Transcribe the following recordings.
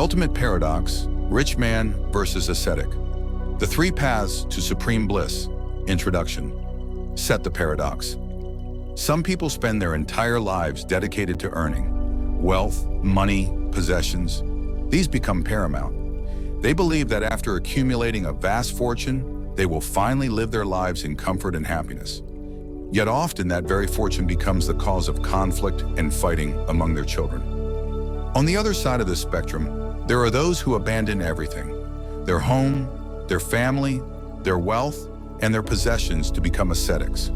ultimate paradox, rich man versus ascetic. The three paths to supreme bliss. Introduction. Set the paradox. Some people spend their entire lives dedicated to earning. Wealth, money, possessions, these become paramount. They believe that after accumulating a vast fortune, they will finally live their lives in comfort and happiness. Yet often that very fortune becomes the cause of conflict and fighting among their children. On the other side of the spectrum, there are those who abandon everything, their home, their family, their wealth, and their possessions to become ascetics.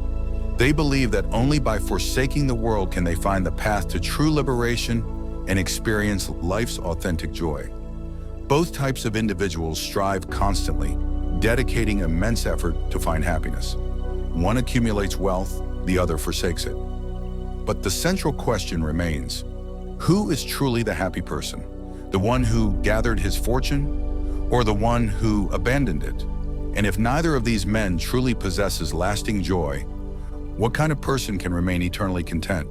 They believe that only by forsaking the world can they find the path to true liberation and experience life's authentic joy. Both types of individuals strive constantly, dedicating immense effort to find happiness. One accumulates wealth, the other forsakes it. But the central question remains, who is truly the happy person? The one who gathered his fortune, or the one who abandoned it? And if neither of these men truly possesses lasting joy, what kind of person can remain eternally content?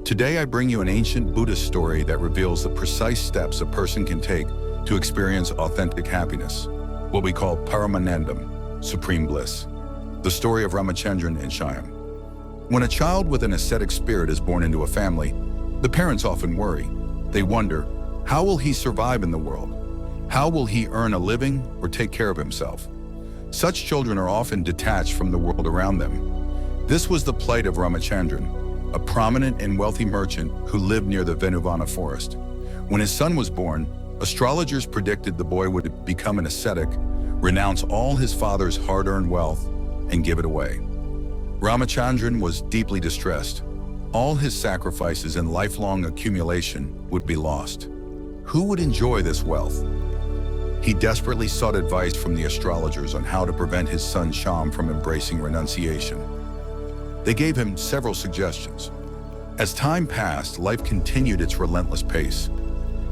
Today I bring you an ancient Buddhist story that reveals the precise steps a person can take to experience authentic happiness, what we call Paramanandam, supreme bliss. The story of Ramachandran and Shyam. When a child with an ascetic spirit is born into a family, the parents often worry. They wonder, how will he survive in the world? How will he earn a living or take care of himself? Such children are often detached from the world around them. This was the plight of Ramachandran, a prominent and wealthy merchant who lived near the Venuvana forest. When his son was born, astrologers predicted the boy would become an ascetic, renounce all his father's hard-earned wealth, and give it away. Ramachandran was deeply distressed. All his sacrifices and lifelong accumulation would be lost. Who would enjoy this wealth? He desperately sought advice from the astrologers on how to prevent his son Shyam from embracing renunciation. They gave him several suggestions. As time passed, life continued its relentless pace.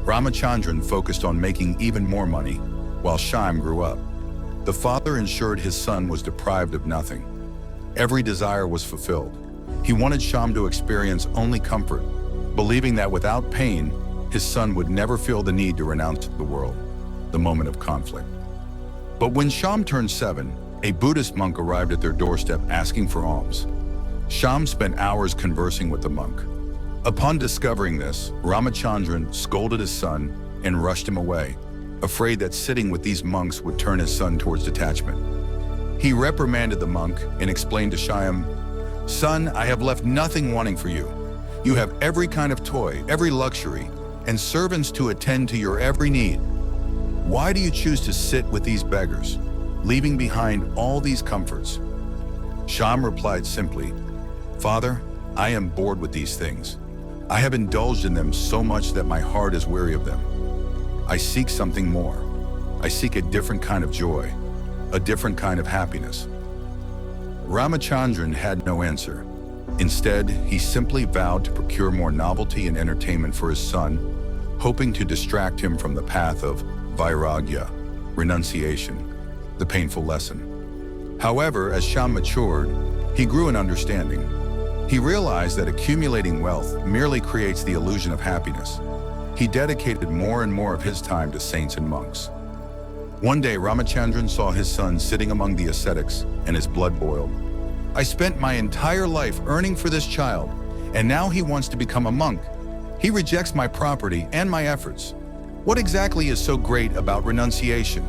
Ramachandran focused on making even more money, while Shyam grew up. The father ensured his son was deprived of nothing. Every desire was fulfilled. He wanted Shyam to experience only comfort, believing that without pain, his son would never feel the need to renounce the world, the moment of conflict. But when Shyam turned 7, a Buddhist monk arrived at their doorstep asking for alms. Shyam spent hours conversing with the monk. Upon discovering this, Ramachandran scolded his son and rushed him away, afraid that sitting with these monks would turn his son towards detachment. He reprimanded the monk and explained to Shyam, "Son, I have left nothing wanting for you. You have every kind of toy, every luxury, and servants to attend to your every need. Why do you choose to sit with these beggars, leaving behind all these comforts?" Shyam replied simply, "Father, I am bored with these things. I have indulged in them so much that my heart is weary of them. I seek something more. I seek a different kind of joy, a different kind of happiness." Ramachandran had no answer. Instead, he simply vowed to procure more novelty and entertainment for his son, hoping to distract him from the path of vairagya, renunciation, the painful lesson. However, as Shyam matured, he grew in understanding. He realized that accumulating wealth merely creates the illusion of happiness. He dedicated more and more of his time to saints and monks. One day, Ramachandran saw his son sitting among the ascetics, and his blood boiled. "I spent my entire life earning for this child, and now he wants to become a monk. He rejects my property and my efforts. What exactly is so great about renunciation?"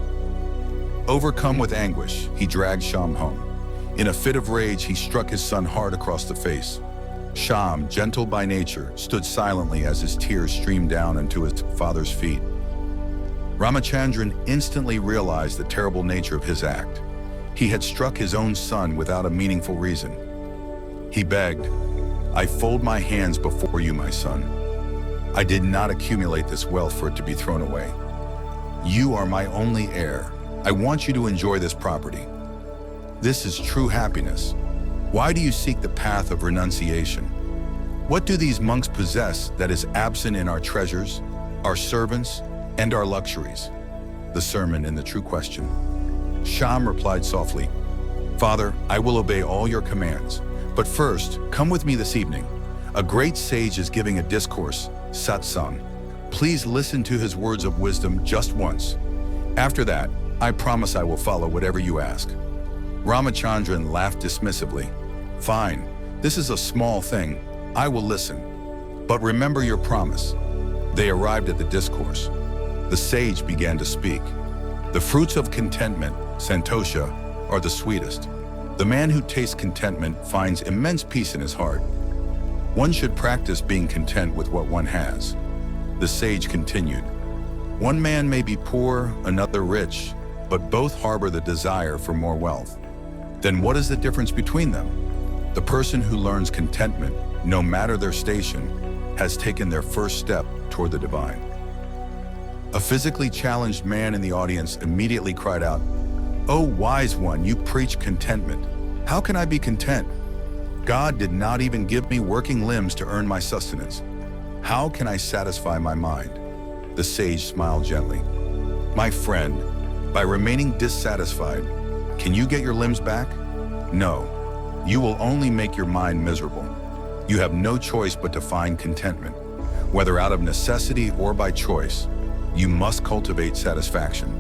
Overcome with anguish, he dragged Shyam home. In a fit of rage, he struck his son hard across the face. Shyam, gentle by nature, stood silently as his tears streamed down into his father's feet. Ramachandran instantly realized the terrible nature of his act. He had struck his own son without a meaningful reason. He begged, "I fold my hands before you, my son. I did not accumulate this wealth for it to be thrown away. You are my only heir. I want you to enjoy this property. This is true happiness. Why do you seek the path of renunciation? What do these monks possess that is absent in our treasures, our servants, and our luxuries?" The sermon and the true question. Shyam replied softly, "Father, I will obey all your commands, but first, come with me this evening. A great sage is giving a discourse, satsang. Please listen to his words of wisdom just once. After that, I promise I will follow whatever you ask." Ramachandran laughed dismissively. "Fine, this is a small thing. I will listen. But remember your promise." They arrived at the discourse. The sage began to speak. "The fruits of contentment, santosha, are the sweetest. The man who tastes contentment finds immense peace in his heart. One should practice being content with what one has." The sage continued. "One man may be poor, another rich, but both harbor the desire for more wealth. Then what is the difference between them? The person who learns contentment, no matter their station, has taken their first step toward the divine." A physically challenged man in the audience immediately cried out, "Oh, wise one, you preach contentment. How can I be content? God did not even give me working limbs to earn my sustenance. How can I satisfy my mind?" The sage smiled gently. "My friend, by remaining dissatisfied, can you get your limbs back? No, you will only make your mind miserable. You have no choice but to find contentment. Whether out of necessity or by choice, you must cultivate satisfaction.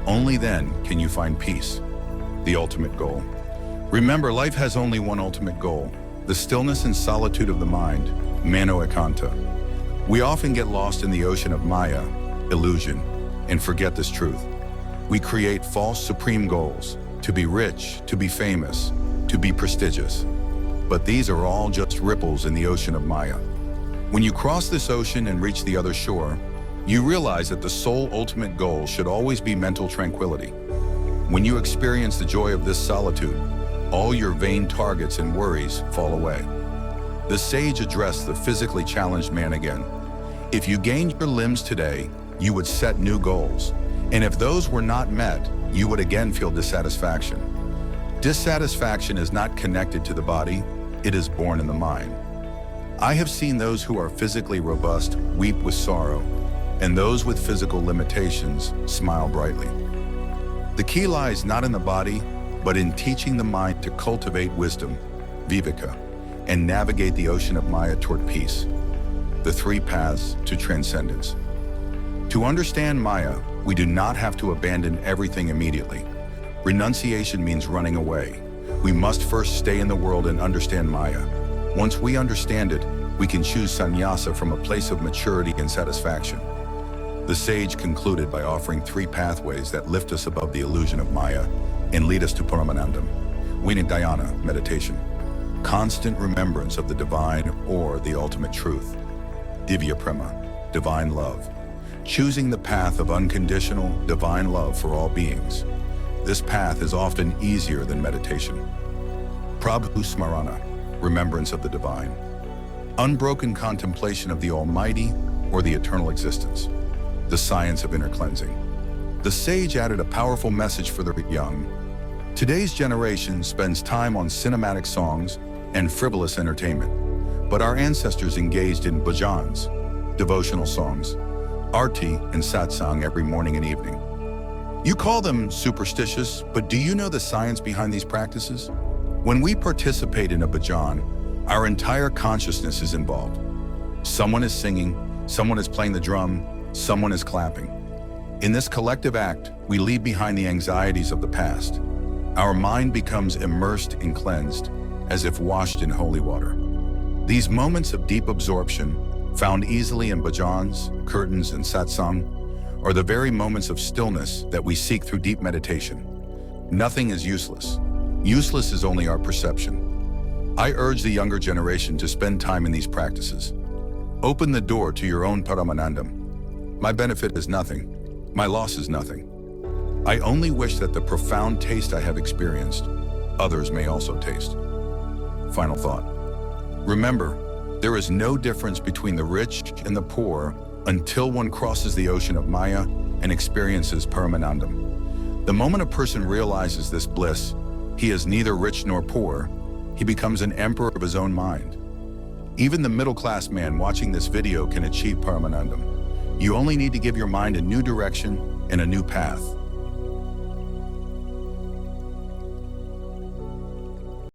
Only then can you find peace, the ultimate goal. Remember, life has only one ultimate goal, the stillness and solitude of the mind, Mano Ekanta. We often get lost in the ocean of Maya, illusion, and forget this truth. We create false supreme goals, to be rich, to be famous, to be prestigious. But these are all just ripples in the ocean of Maya. When you cross this ocean and reach the other shore, you realize that the sole ultimate goal should always be mental tranquility. When you experience the joy of this solitude, all your vain targets and worries fall away. The sage addressed the physically challenged man again. If you gained your limbs today, you would set new goals. And if those were not met, you would again feel dissatisfaction. Dissatisfaction is not connected to the body, it is born in the mind. I have seen those who are physically robust weep with sorrow, and those with physical limitations smile brightly. The key lies not in the body, but in teaching the mind to cultivate wisdom, viveka, and navigate the ocean of Maya toward peace. The three paths to transcendence. To understand Maya, we do not have to abandon everything immediately. Renunciation means running away. We must first stay in the world and understand Maya. Once we understand it, we can choose sannyasa from a place of maturity and satisfaction. The sage concluded by offering three pathways that lift us above the illusion of Maya and lead us to Paramanandam. Vinayana, meditation. Constant remembrance of the divine or the ultimate truth. Divya prema, divine love. Choosing the path of unconditional, divine love for all beings. This path is often easier than meditation. Prabhu smarana, remembrance of the divine. Unbroken contemplation of the Almighty or the eternal existence. The science of inner cleansing. The sage added a powerful message for the young. Today's generation spends time on cinematic songs and frivolous entertainment, but our ancestors engaged in bhajans, devotional songs, arti and satsang every morning and evening. You call them superstitious, but do you know the science behind these practices? When we participate in a bhajan, our entire consciousness is involved. Someone is singing, someone is playing the drum, someone is clapping. In this collective act, we leave behind the anxieties of the past. Our mind becomes immersed and cleansed, as if washed in holy water. These moments of deep absorption, found easily in bhajans, kirtans, and satsang, are the very moments of stillness that we seek through deep meditation. Nothing is useless. Useless is only our perception. I urge the younger generation to spend time in these practices. Open the door to your own Paramanandam. My benefit is nothing. My loss is nothing. I only wish that the profound taste I have experienced, others may also taste. Final thought. Remember, there is no difference between the rich and the poor until one crosses the ocean of Maya and experiences Paramanandam. The moment a person realizes this bliss, he is neither rich nor poor. He becomes an emperor of his own mind. Even the middle-class man watching this video can achieve Paramanandam. You only need to give your mind a new direction and a new path.